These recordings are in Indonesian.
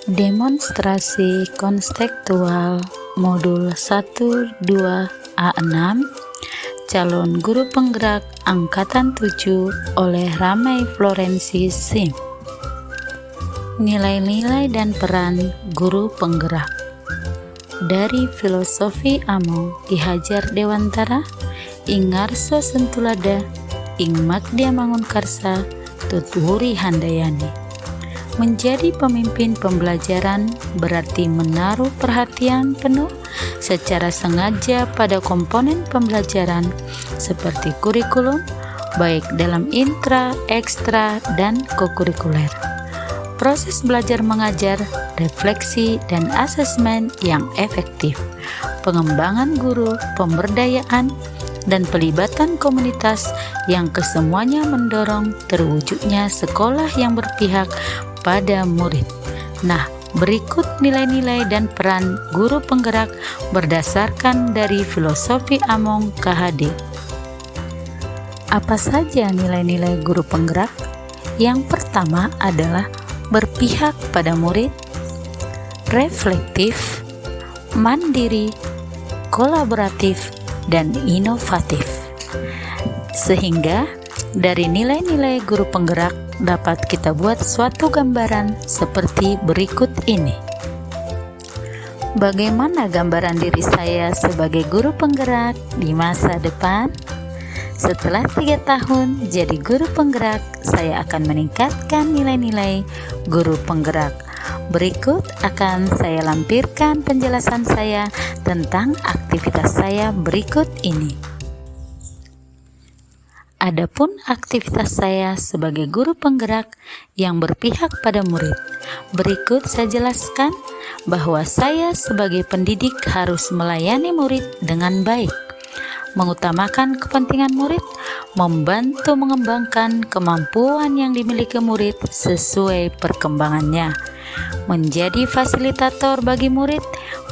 Demonstrasi konstekstual modul 1-2A6 calon guru penggerak angkatan 7 oleh Ramai Florensi SIM. Nilai-nilai dan peran guru penggerak. Dari filosofi Among Ki Hajar Dewantara, ing Ngarso Sentulada, ing Magdia Mangunkarsa, Tutwuri Handayani. Menjadi pemimpin pembelajaran berarti menaruh perhatian penuh secara sengaja pada komponen pembelajaran seperti kurikulum, baik dalam intra, ekstra, dan kokurikuler. Proses belajar mengajar, refleksi, dan asesmen yang efektif, pengembangan guru, pemberdayaan, dan pelibatan komunitas yang kesemuanya mendorong terwujudnya sekolah yang berpihak pada murid. Nah, berikut nilai-nilai dan peran guru penggerak berdasarkan dari filosofi Among KHD. Apa saja nilai-nilai guru penggerak? Yang pertama adalah berpihak pada murid, reflektif, mandiri, kolaboratif, dan inovatif. Sehingga dari nilai-nilai guru penggerak dapat kita buat suatu gambaran seperti berikut ini. Bagaimana gambaran diri saya sebagai guru penggerak di masa depan? Setelah 3 tahun jadi guru penggerak, saya akan meningkatkan nilai-nilai guru penggerak. Berikut akan saya lampirkan penjelasan saya tentang aktivitas saya berikut ini. Adapun aktivitas saya sebagai guru penggerak yang berpihak pada murid, berikut saya jelaskan bahwa saya sebagai pendidik harus melayani murid dengan baik, mengutamakan kepentingan murid, membantu mengembangkan kemampuan yang dimiliki murid sesuai perkembangannya, menjadi fasilitator bagi murid,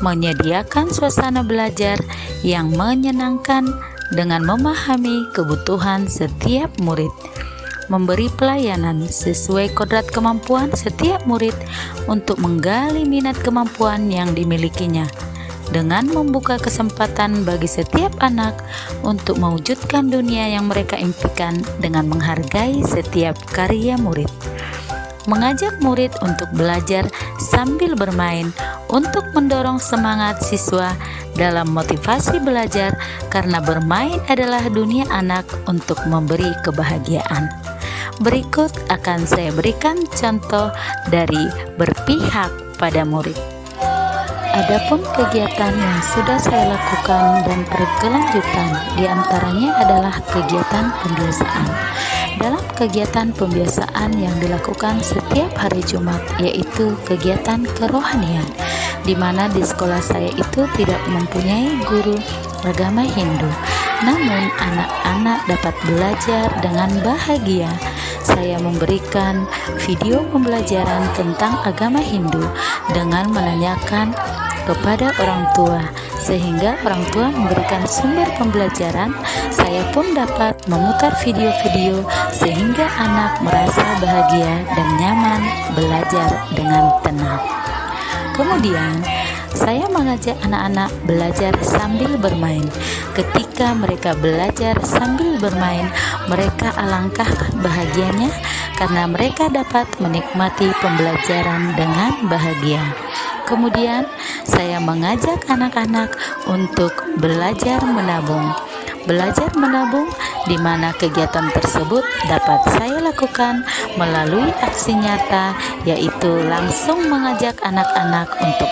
menyediakan suasana belajar yang menyenangkan dengan memahami kebutuhan setiap murid, memberi pelayanan sesuai kodrat kemampuan setiap murid untuk menggali minat kemampuan yang dimilikinya, dengan membuka kesempatan bagi setiap anak untuk mewujudkan dunia yang mereka impikan dengan menghargai setiap karya murid, mengajak murid untuk belajar sambil bermain untuk mendorong semangat siswa dalam motivasi belajar karena bermain adalah dunia anak untuk memberi kebahagiaan. Berikut akan saya berikan contoh dari berpihak pada murid. Adapun kegiatan yang sudah saya lakukan dan berkelanjutan diantaranya adalah kegiatan pembiasaan. Dalam kegiatan pembiasaan yang dilakukan setiap hari Jumat, yaitu kegiatan kerohanian, di mana di sekolah saya itu tidak mempunyai guru agama Hindu, namun anak-anak dapat belajar dengan bahagia. Saya memberikan video pembelajaran tentang agama Hindu dengan menanyakan kepada orang tua, sehingga orang tua memberikan sumber pembelajaran. Saya pun dapat memutar video-video sehingga anak merasa bahagia dan nyaman belajar dengan tenang. Kemudian saya mengajak anak-anak belajar sambil bermain. Ketika mereka belajar sambil bermain, mereka alangkah bahagianya karena mereka dapat menikmati pembelajaran dengan bahagia. Kemudian saya mengajak anak-anak untuk belajar menabung. Belajar menabung di mana kegiatan tersebut dapat saya lakukan melalui aksi nyata, yaitu langsung mengajak anak-anak untuk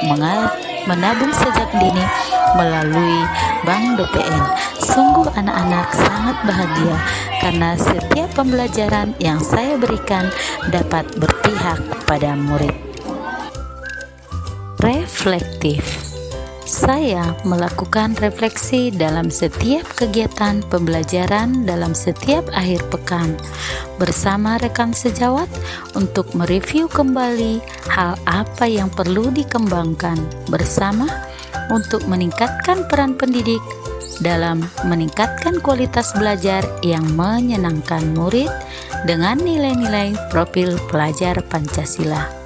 menabung sejak dini melalui Bank BPN. Sungguh anak-anak sangat bahagia karena setiap pembelajaran yang saya berikan dapat berpihak pada murid. Reflektif. Saya melakukan refleksi dalam setiap kegiatan pembelajaran dalam setiap akhir pekan bersama rekan sejawat untuk mereview kembali hal apa yang perlu dikembangkan bersama untuk meningkatkan peran pendidik dalam meningkatkan kualitas belajar yang menyenangkan murid dengan nilai-nilai profil pelajar Pancasila.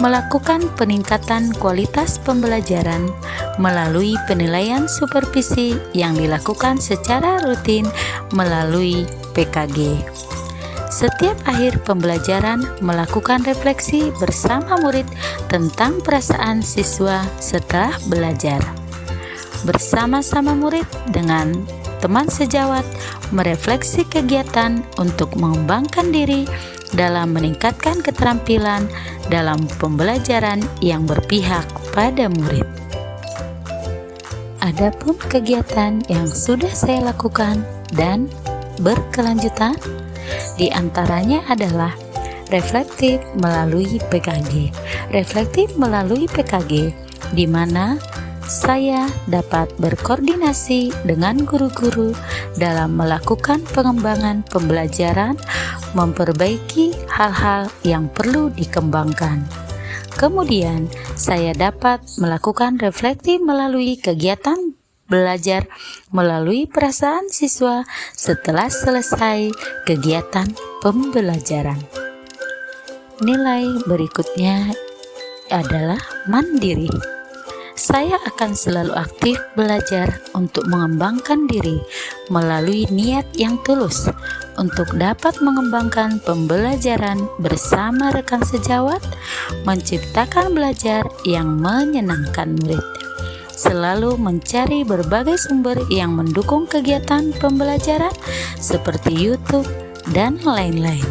melakukan peningkatan kualitas pembelajaran melalui penilaian supervisi yang dilakukan secara rutin melalui PKG. Setiap akhir pembelajaran melakukan refleksi bersama murid tentang perasaan siswa setelah belajar. Bersama-sama murid dengan teman sejawat merefleksi kegiatan untuk mengembangkan diri dalam meningkatkan keterampilan dalam pembelajaran yang berpihak pada murid. Adapun kegiatan yang sudah saya lakukan dan berkelanjutan, di antaranya adalah reflektif melalui PKG. Reflektif melalui PKG, di mana saya dapat berkoordinasi dengan guru-guru dalam melakukan pengembangan pembelajaran, memperbaiki hal-hal yang perlu dikembangkan. Kemudian, saya dapat melakukan reflektif melalui kegiatan belajar melalui perasaan siswa setelah selesai kegiatan pembelajaran. Nilai berikutnya adalah mandiri. Saya akan selalu aktif belajar untuk mengembangkan diri melalui niat yang tulus untuk dapat mengembangkan pembelajaran bersama rekan sejawat, menciptakan belajar yang menyenangkan murid. Selalu mencari berbagai sumber yang mendukung kegiatan pembelajaran seperti YouTube dan lain-lain.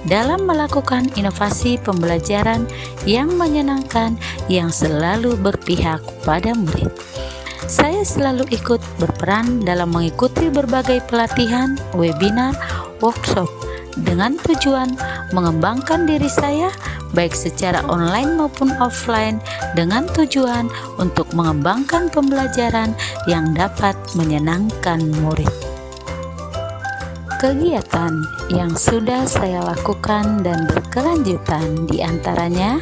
Dalam melakukan inovasi pembelajaran yang menyenangkan yang selalu berpihak pada murid. Saya selalu ikut berperan dalam mengikuti berbagai pelatihan, webinar, workshop dengan tujuan mengembangkan diri saya baik secara online maupun offline dengan tujuan untuk mengembangkan pembelajaran yang dapat menyenangkan murid. Kegiatan yang sudah saya lakukan dan berkelanjutan diantaranya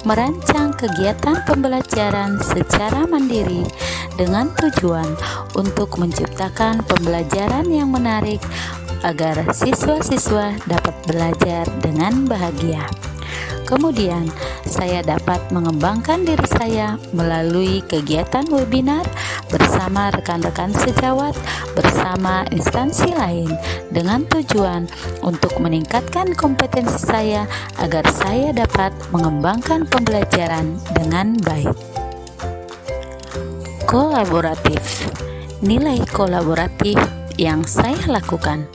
merancang kegiatan pembelajaran secara mandiri dengan tujuan untuk menciptakan pembelajaran yang menarik agar siswa-siswa dapat belajar dengan bahagia. Kemudian, saya dapat mengembangkan diri saya melalui kegiatan webinar bersama rekan-rekan sejawat bersama instansi lain dengan tujuan untuk meningkatkan kompetensi saya agar saya dapat mengembangkan pembelajaran dengan baik. Kolaboratif. Nilai kolaboratif yang saya lakukan.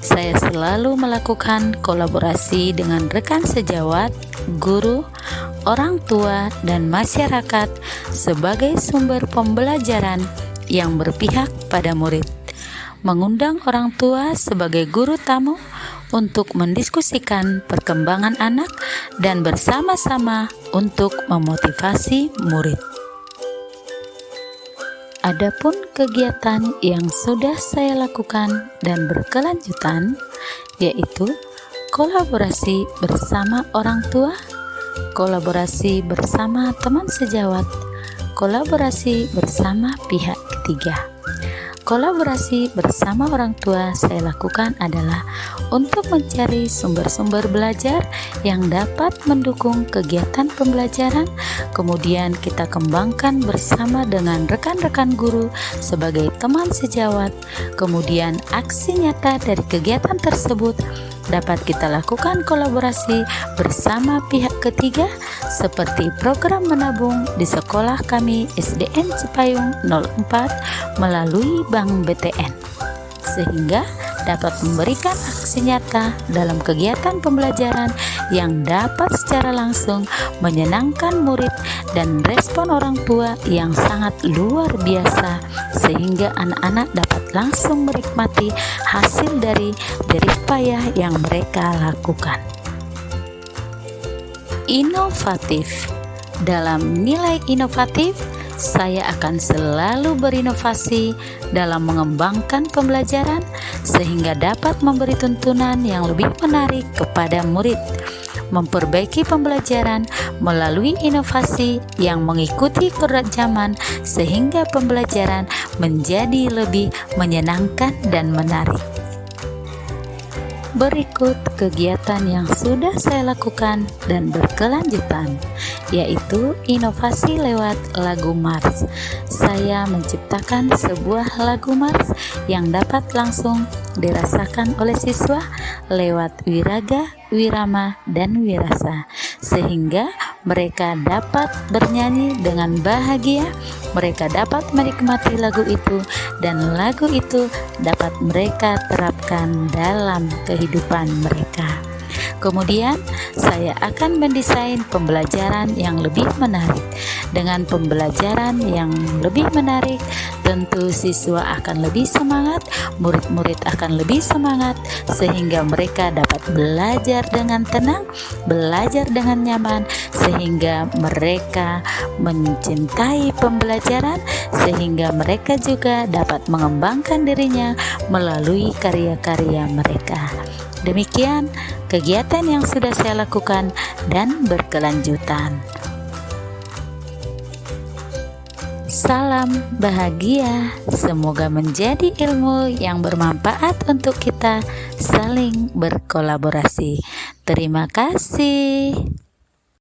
Saya selalu melakukan kolaborasi dengan rekan sejawat, guru, orang tua, dan masyarakat sebagai sumber pembelajaran yang berpihak pada murid. Mengundang orang tua sebagai guru tamu untuk mendiskusikan perkembangan anak dan bersama-sama untuk memotivasi murid. Adapun kegiatan yang sudah saya lakukan dan berkelanjutan yaitu kolaborasi bersama orang tua, kolaborasi bersama teman sejawat, kolaborasi bersama pihak ketiga. Kolaborasi bersama orang tua saya lakukan adalah untuk mencari sumber-sumber belajar yang dapat mendukung kegiatan pembelajaran, kemudian kita kembangkan bersama dengan rekan-rekan guru sebagai teman sejawat, kemudian aksi nyata dari kegiatan tersebut dapat kita lakukan kolaborasi bersama pihak ketiga seperti program menabung di sekolah kami SDN Cipayung 04 melalui Bank BTN, sehingga dapat memberikan aksi nyata dalam kegiatan pembelajaran yang dapat secara langsung menyenangkan murid dan respon orang tua yang sangat luar biasa, sehingga anak-anak dapat langsung menikmati hasil dari jerih payah yang mereka lakukan. Inovatif. Dalam nilai inovatif, saya akan selalu berinovasi dalam mengembangkan pembelajaran sehingga dapat memberi tuntunan yang lebih menarik kepada murid, memperbaiki pembelajaran melalui inovasi yang mengikuti kerat zaman sehingga pembelajaran menjadi lebih menyenangkan dan menarik. Berikut kegiatan yang sudah saya lakukan dan berkelanjutan, yaitu inovasi lewat lagu Mars. Saya menciptakan sebuah lagu Mars yang dapat langsung dirasakan oleh siswa lewat wiraga, wirama, dan wirasa, sehingga mereka dapat bernyanyi dengan bahagia, mereka dapat menikmati lagu itu, dan lagu itu dapat mereka terapkan dalam kehidupan mereka. Kemudian, saya akan mendesain pembelajaran yang lebih menarik. Dengan pembelajaran yang lebih menarik, tentu siswa akan lebih semangat, murid-murid akan lebih semangat, sehingga mereka dapat belajar dengan tenang, belajar dengan nyaman, sehingga mereka mencintai pembelajaran, sehingga mereka juga dapat mengembangkan dirinya melalui karya-karya mereka. Demikian kegiatan yang sudah saya lakukan dan berkelanjutan. Salam bahagia, semoga menjadi ilmu yang bermanfaat untuk kita saling berkolaborasi. Terima kasih.